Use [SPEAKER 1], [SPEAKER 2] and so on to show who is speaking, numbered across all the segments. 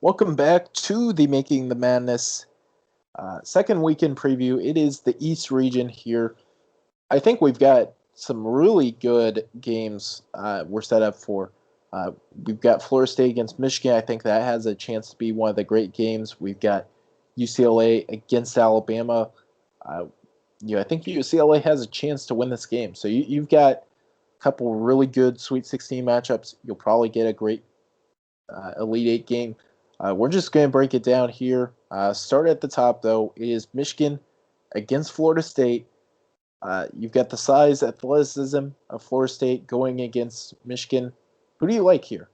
[SPEAKER 1] Welcome back to the Making the Madness second weekend preview. It is the East region here. I think we've got some really good games we're set up for. We've got Florida State against Michigan. I think that has a chance to be one of the great games. We've got UCLA against Alabama. Uh, I think UCLA has a chance to win this game. So you've got a couple really good Sweet 16 matchups. You'll probably get a great Elite Eight game. We're just going to break it down here. Start at the top, though. It is Michigan against Florida State. You've got the size, athleticism of Florida State going against Michigan. Who do you like here?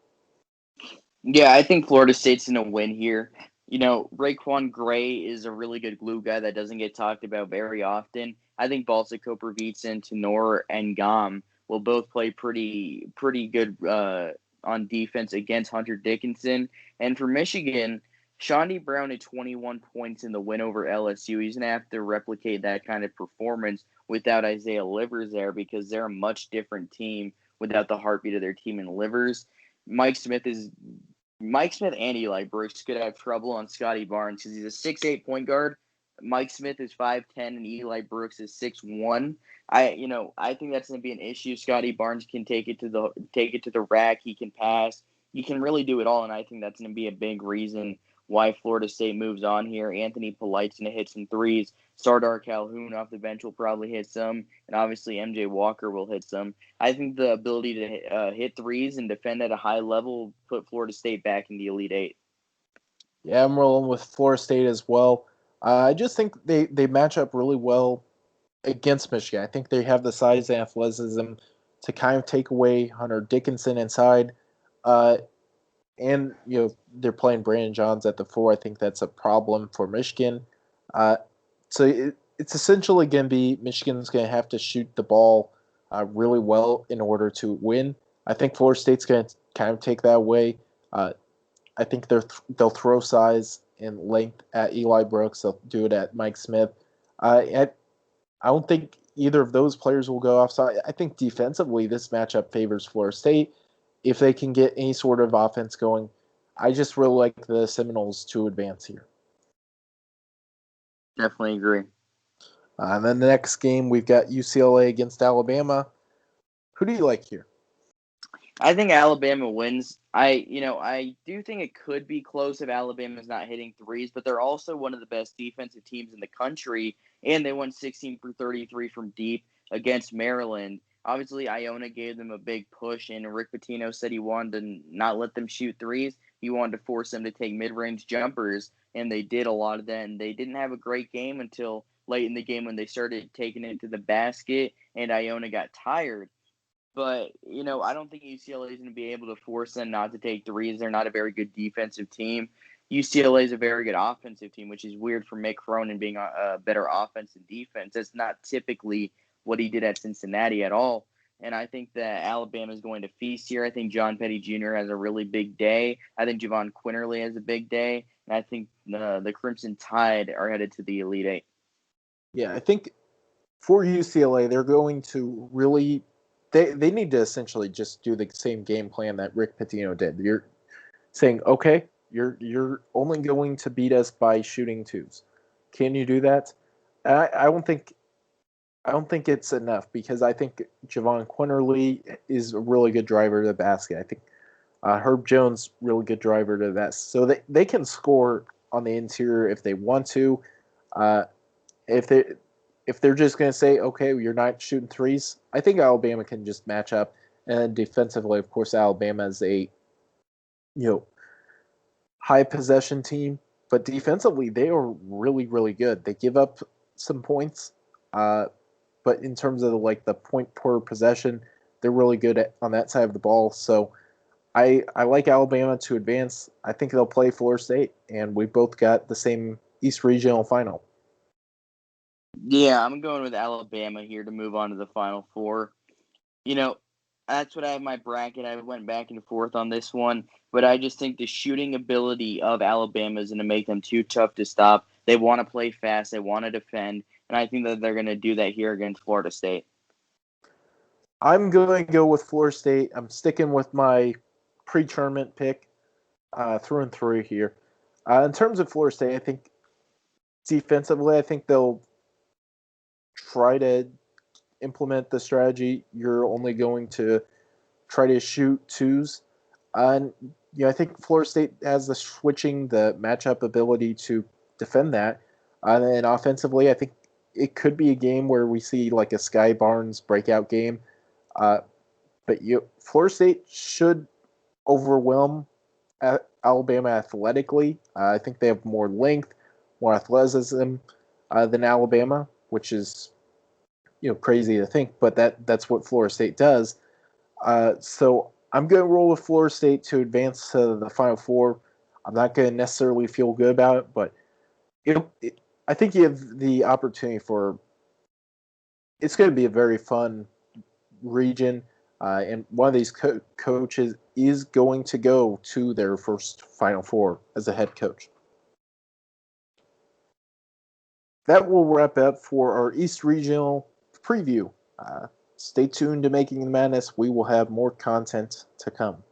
[SPEAKER 2] Yeah, I think Florida State's going to win here. Raekwon Gray is a really good glue guy that doesn't get talked about very often. I think Balsa Koprivica, Tenor, and Gom will both play pretty good on defense against Hunter Dickinson. And for Michigan, Shawnee Brown had 21 points in the win over LSU. He's going to have to replicate that kind of performance without Isaiah Livers there because they're a much different team without the heartbeat of their team in Livers. Mike Smith and Eli Brooks could have trouble on Scotty Barnes because he's a 6'8" point guard. Mike Smith is 5'10" and Eli Brooks is 6'1". I think that's going to be an issue. Scotty Barnes can take it to the rack. He can pass. He can really do it all, and I think that's going to be a big reason why Florida State moves on here. Anthony Polite's going to hit some threes. Sardar Calhoun off the bench will probably hit some, and obviously MJ Walker will hit some. I think the ability to hit threes and defend at a high level put Florida State back in the Elite Eight.
[SPEAKER 1] Yeah, I'm rolling with Florida State as well. I just think they match up really well against Michigan. I think they have the size and athleticism to kind of take away Hunter Dickinson inside. Uh, and they're playing Brandon Johns at the four. I think that's a problem for Michigan. Uh, it's essentially going to be Michigan's going to have to shoot the ball really well in order to win. I think Florida State's going to kind of take that away. I think they'll throw size and length at Eli Brooks. They'll do it at Mike Smith. I don't think either of those players will go offside. I think defensively, this matchup favors Florida State if they can get any sort of offense going. I just really like the Seminoles to advance here.
[SPEAKER 2] Definitely agree.
[SPEAKER 1] And then the next game, we've got UCLA against Alabama. Who do you like here?
[SPEAKER 2] I think Alabama wins. I do think it could be close if Alabama's not hitting threes, but they're also one of the best defensive teams in the country, and they won 16 for 33 from deep against Maryland. Obviously, Iona gave them a big push, and Rick Pitino said he wanted to not let them shoot threes. He wanted to force them to take mid-range jumpers, and they did a lot of that. And they didn't have a great game until late in the game when they started taking it to the basket, and Iona got tired. But, I don't think UCLA is going to be able to force them not to take threes. They're not a very good defensive team. UCLA is a very good offensive team, which is weird for Mick Cronin being a better offense and defense. That's not typically what he did at Cincinnati at all. And I think that Alabama is going to feast here. I think John Petty Jr. has a really big day. I think Javon Quinterly has a big day. And I think the Crimson Tide are headed to the Elite Eight.
[SPEAKER 1] Yeah, I think for UCLA, they're going to really they need to essentially just do the same game plan that Rick Pitino did. You're saying, okay, you're only going to beat us by shooting twos. Can you do that? I don't think it's enough because I think Javon Quinterly is a really good driver to the basket. I think Herb Jones really good driver to that. So they can score on the interior if they want to. Uh, if they if they're just going to say, okay, you're not shooting threes, I think Alabama can just match up. And defensively, of course, Alabama is a high possession team, but defensively they are really really good. They give up some points, but in terms of the point per possession, they're really good on that side of the ball. So I like Alabama to advance. I think they'll play Florida State, and we both got the same East Regional final.
[SPEAKER 2] Yeah, I'm going with Alabama here to move on to the Final Four. You know, that's what I have my bracket. I went back and forth on this one, but I just think the shooting ability of Alabama is going to make them too tough to stop. They want to play fast, they want to defend, and I think that they're going to do that here against Florida State.
[SPEAKER 1] I'm going to go with Florida State. I'm sticking with my pre-tournament pick. through and through here. In terms of Florida State, I think defensively, I think they'll try to implement the strategy. You're only going to try to shoot twos. And I think Florida State has the matchup ability to defend that. And then offensively, I think it could be a game where we see like a Sky Barnes breakout game. Uh, but Florida State should overwhelm Alabama athletically. I think they have more length, more athleticism than Alabama, which is crazy to think, but that's what Florida State does. So I'm going to roll with Florida State to advance to the Final Four. I'm not going to necessarily feel good about it, but I think you have the opportunity for. It's going to be a very fun region, and one of these coaches is going to go to their first Final Four as a head coach. That will wrap up for our East Regional preview. Stay tuned to Making the Madness. We will have more content to come.